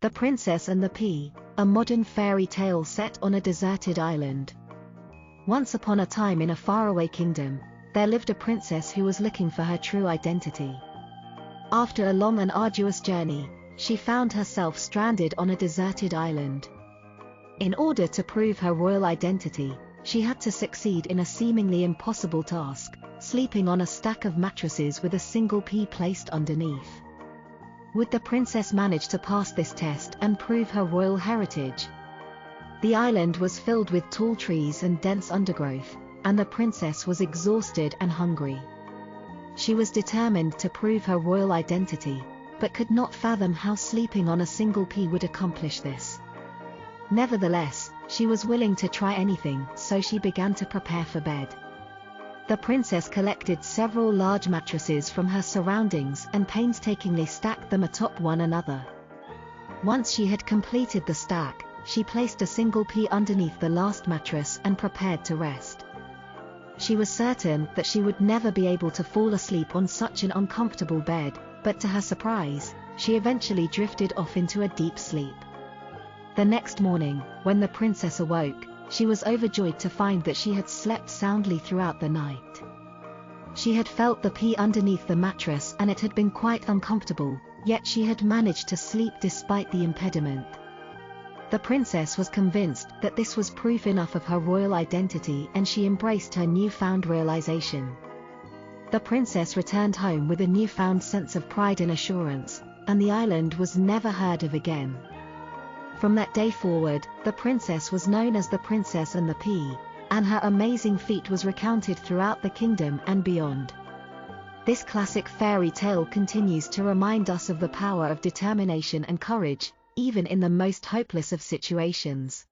The Princess and the Pea, a modern fairy tale set on a deserted island. Once upon a time in a faraway kingdom, there lived a princess who was looking for her true identity. After a long and arduous journey, she found herself stranded on a deserted island. In order to prove her royal identity, she had to succeed in a seemingly impossible task, sleeping on a stack of mattresses with a single pea placed underneath. Would the princess manage to pass this test and prove her royal heritage? The island was filled with tall trees and dense undergrowth, and the princess was exhausted and hungry. She was determined to prove her royal identity, but could not fathom how sleeping on a single pea would accomplish this. Nevertheless, she was willing to try anything, so she began to prepare for bed. The princess collected several large mattresses from her surroundings and painstakingly stacked them atop one another. Once she had completed the stack, she placed a single pea underneath the last mattress and prepared to rest. She was certain that she would never be able to fall asleep on such an uncomfortable bed, but to her surprise, she eventually drifted off into a deep sleep. The next morning, when the princess awoke, she was overjoyed to find that she had slept soundly throughout the night. She had felt the pea underneath the mattress and it had been quite uncomfortable, yet she had managed to sleep despite the impediment. The princess was convinced that this was proof enough of her royal identity, and she embraced her newfound realization. The princess returned home with a newfound sense of pride and assurance, and the island was never heard of again. From that day forward, the princess was known as the Princess and the Pea, and her amazing feat was recounted throughout the kingdom and beyond. This classic fairy tale continues to remind us of the power of determination and courage, even in the most hopeless of situations.